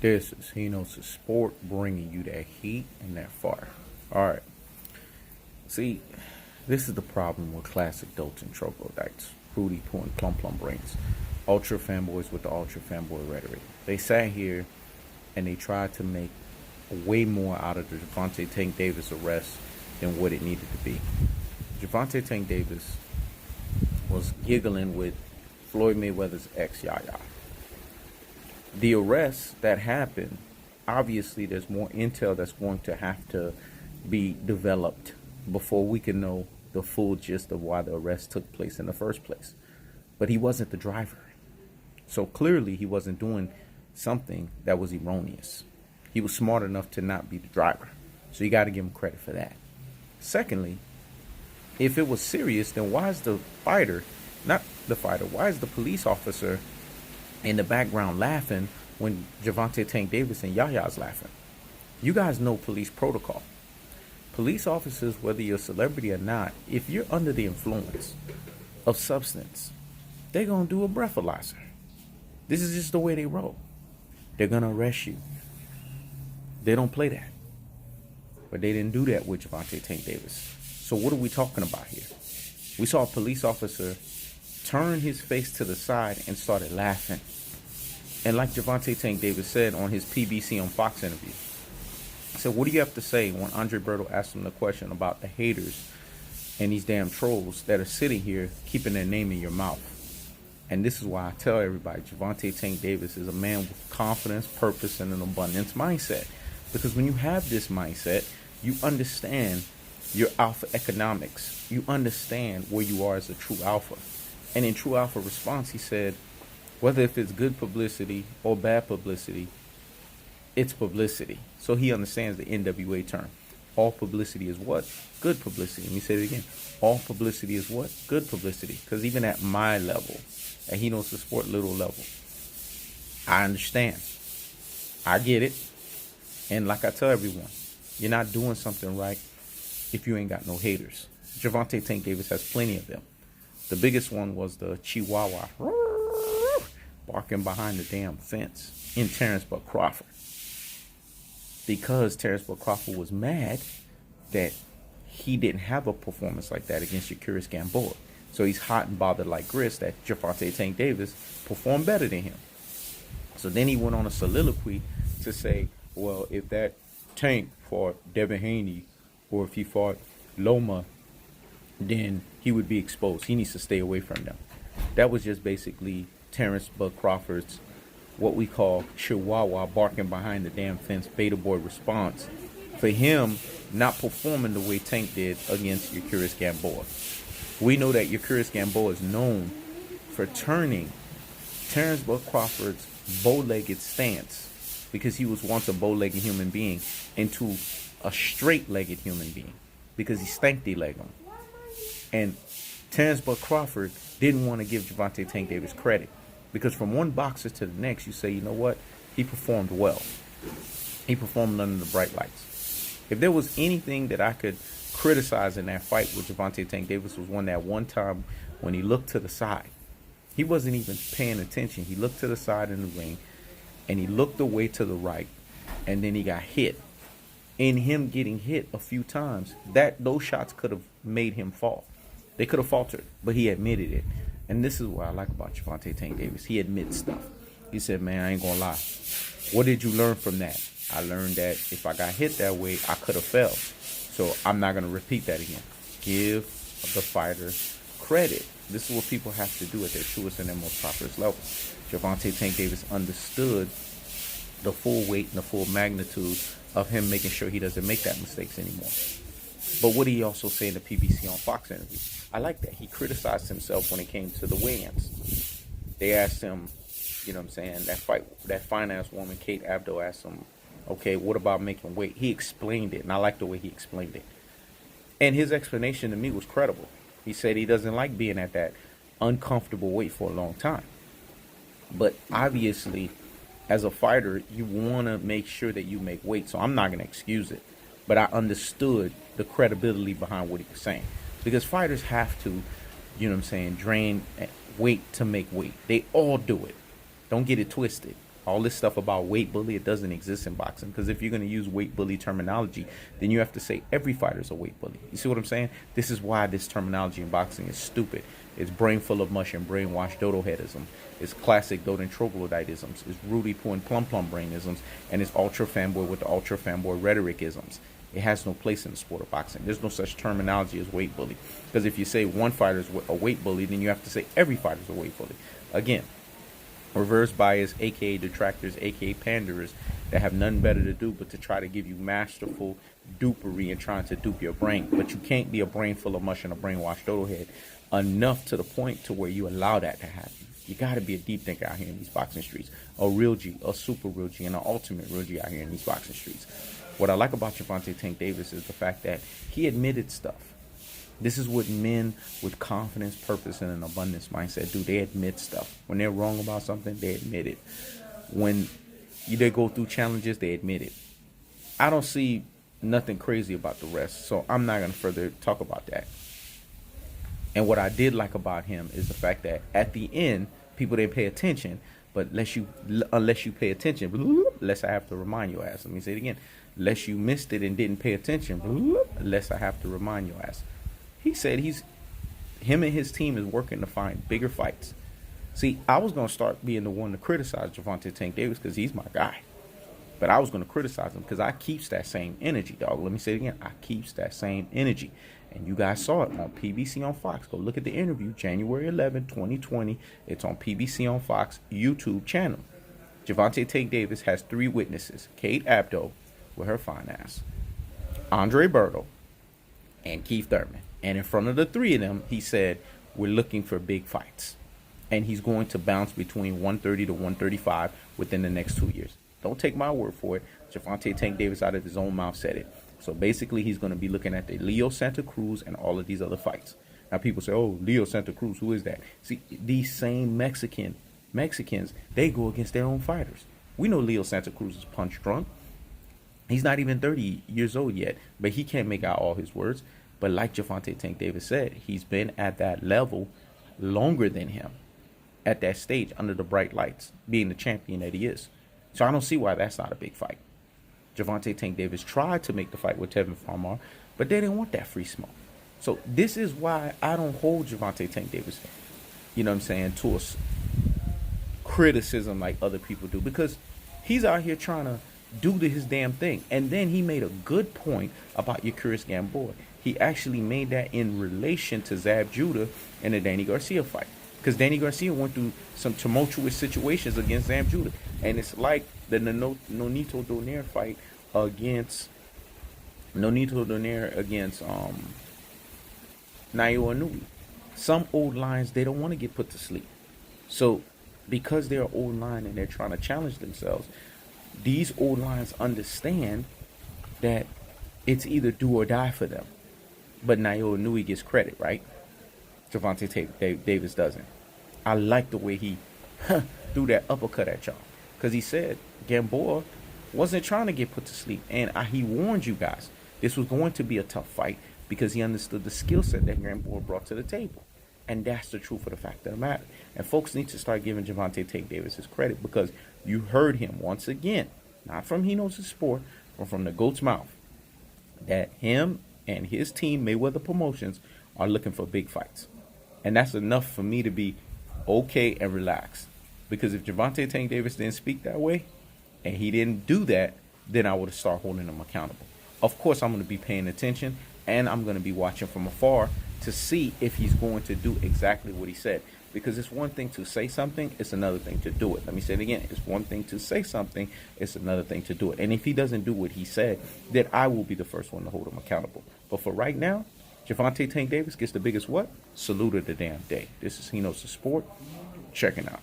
This is Hino's sport bringing you that heat and that fire. All right. See, this is the problem with classic dolts and troglodytes, fruity poo and plum plum brains, ultra fanboys with the ultra fanboy rhetoric. They sat here and they tried to make way more out of the Gervonta Tank Davis arrest than what it needed to be. Gervonta Tank Davis was giggling with Floyd Mayweather's ex Yaya. The arrest that happened, obviously there's more intel that's going to have to be developed before we can know the full gist of why the arrest took place in the first place. But he wasn't the driver. So clearly he wasn't doing something that was erroneous. He was smart enough to not be the driver. So you got to give him credit for that. Secondly, if it was serious, then why is the fighter, not the fighter, why is the police officer in the background laughing when Gervonta Tank Davis and Yaya's laughing? You guys know police protocol. Police officers, whether you're a celebrity or not, if you're under the influence of substance, they're going to do a breathalyzer. This is just the way they roll. They're going to arrest you. They don't play that. But they didn't do that with Gervonta Tank Davis. So what are we talking about here? We saw a police officer turn his face to the side and started laughing. And like Gervonta Tank Davis said on his PBC on Fox interview, so what do you have to say when Andre Berto asked him the question about the haters and these damn trolls that are sitting here keeping their name in your mouth? And this is why I tell everybody, Gervonta Tank Davis is a man with confidence, purpose, and an abundance mindset. Because when you have this mindset, you understand your alpha economics. You understand where you are as a true alpha. And in True Alpha response, he said, whether if it's good publicity or bad publicity, it's publicity. So he understands the NWA term. All publicity is what? Good publicity. Let me say it again. All publicity is what? Good publicity. Because even at my level, and he knows the sport little level, I understand. I get it. And like I tell everyone, you're not doing something right if you ain't got no haters. Gervonta Tank Davis has plenty of them. The biggest one was the Chihuahua barking behind the damn fence in Terrence Buck Crawford. Because Terrence Buck Crawford was mad that he didn't have a performance like that against Chihuahuas Gamboa. So he's hot and bothered like grist that Gervonta Tank Davis performed better than him. So then he went on a soliloquy to say, well, if that Tank fought Devin Haney or if he fought Loma, then he would be exposed. He needs to stay away from them. That was just basically Terrence Buck Crawford's what we call Chihuahua barking behind the damn fence beta boy response for him not performing the way Tank did against Chihuahuas Gamboa. We know that Chihuahuas Gamboa is known for turning Terrence Buck Crawford's bow-legged stance, because he was once a bow-legged human being, into a straight-legged human being because he stanky-legged him. And Terrence Buck Crawford didn't want to give Gervonta Tank Davis credit, because from one boxer to the next, you say, you know what? He performed well. He performed under the bright lights. If there was anything that I could criticize in that fight with Gervonta Tank Davis, was one time when he looked to the side. He wasn't even paying attention. He looked to the side in the ring, and he looked away to the right, and then he got hit. In him getting hit a few times, those shots could have made him fall. They could have faltered, but he admitted it. And this is what I like about Gervonta Tank Davis. He admits stuff. He said, man, I ain't going to lie. What did you learn from that? I learned that if I got hit that way, I could have fell. So I'm not going to repeat that again. Give the fighter credit. This is what people have to do at their truest and their most prosperous level. Gervonta Tank Davis understood the full weight and the full magnitude of him making sure he doesn't make that mistakes anymore. But what did he also say in the PBC on Fox interview? I like that. He criticized himself when it came to the weigh-ins. They asked him, you know what I'm saying, that finance woman, Kate Abdo, asked him, okay, what about making weight? He explained it, and I like the way he explained it. And his explanation to me was credible. He said he doesn't like being at that uncomfortable weight for a long time. But obviously, as a fighter, you want to make sure that you make weight. So I'm not going to excuse it. But I understood the credibility behind what he was saying. Because fighters have to, drain weight to make weight. They all do it. Don't get it twisted. All this stuff about weight bully, it doesn't exist in boxing. Because if you're going to use weight bully terminology, then you have to say every fighter's a weight bully. You see what I'm saying? This is why this terminology in boxing is stupid. It's brain full of mush and brainwashed dodo headism. It's classic dodo troglodytisms. It's Rudy Poo and plum brainisms. And it's ultra fanboy with the ultra fanboy rhetoricisms. It has no place in the sport of boxing. There's no such terminology as weight bully. Because if you say one fighter's a weight bully, then you have to say every fighter's a weight bully. Again, reverse bias, aka detractors, aka panderers, that have nothing better to do but to try to give you masterful dupery and trying to dupe your brain. But you can't be a brain full of mush and a brainwashed dodo head enough to the point to where you allow that to happen. You got to be a deep thinker out here in these boxing streets. A real G, a super real G, and an ultimate real G out here in these boxing streets. What I like about Gervonta Tank Davis is the fact that he admitted stuff. This is what men with confidence, purpose, and an abundance mindset do. They admit stuff. When they're wrong about something, they admit it. When they go through challenges, they admit it. I don't see nothing crazy about the rest, so I'm not going to further talk about that. And what I did like about him is the fact that at the end, people didn't pay attention. But unless you pay attention, unless I have to remind your ass. Let me say it again. Unless you missed it and didn't pay attention, unless I have to remind your ass. He said him and his team is working to find bigger fights. See, I was going to start being the one to criticize Gervonta Tank Davis because he's my guy. But I was going to criticize him because I keeps that same energy, dog. Let me say it again. I keeps that same energy. And you guys saw it on PBC on Fox. Go look at the interview, January 11, 2020. It's on PBC on Fox YouTube channel. Gervonta Tank Davis has 3 witnesses. Kate Abdo with her fine ass, Andre Berto, and Keith Thurman. And in front of the 3 of them, he said, we're looking for big fights. And he's going to bounce between 130 to 135 within the next 2 years. Don't take my word for it. Gervonta Tank Davis out of his own mouth said it. So basically, he's going to be looking at the Leo Santa Cruz and all of these other fights. Now, people say, oh, Leo Santa Cruz, who is that? See, these same Mexicans, they go against their own fighters. We know Leo Santa Cruz is punch drunk. He's not even 30 years old yet, but he can't make out all his words. But like Gervonta Tank Davis said, he's been at that level longer than him, at that stage under the bright lights, being the champion that he is. So I don't see why that's not a big fight. Gervonta Tank Davis tried to make the fight with Tevin Farmar, but they didn't want that free smoke. So this is why I don't hold Gervonta Tank Davis, you know what I'm saying, to a criticism like other people do, because he's out here trying to do his damn thing. And then he made a good point about Yuriorkis Gamboa. He actually made that in relation to Zab Judah and the Danny Garcia fight. Because Danny Garcia went through some tumultuous situations against Zab Judah. And it's like the Nonito Donaire fight against Nayo Inoue. Some old lions, they don't want to get put to sleep. So because they're old lion and they're trying to challenge themselves, these old lions understand that it's either do or die for them. But Nayo Inoue gets credit, right? Gervonta Davis doesn't. I like the way he threw that uppercut at y'all. Because he said Gamboa wasn't trying to get put to sleep. And he warned you guys, this was going to be a tough fight because he understood the skill set that Gamboa brought to the table. And that's the truth of the fact of the matter. And folks need to start giving Gervonta Tank Davis his credit, because you heard him once again, not from He Knows His Sport, but from the GOAT's mouth, that him and his team, Mayweather Promotions, are looking for big fights. And that's enough for me to be okay and relaxed. Because if Gervonta Tank Davis didn't speak that way, and he didn't do that, then I would have started holding him accountable. Of course, I'm going to be paying attention, and I'm going to be watching from afar to see if he's going to do exactly what he said. Because it's one thing to say something, it's another thing to do it. Let me say it again. It's one thing to say something, it's another thing to do it. And if he doesn't do what he said, then I will be the first one to hold him accountable. But for right now, Gervonta Tank Davis gets the biggest what? Salute of the damn day. This is He Knows the Sport. Checking out.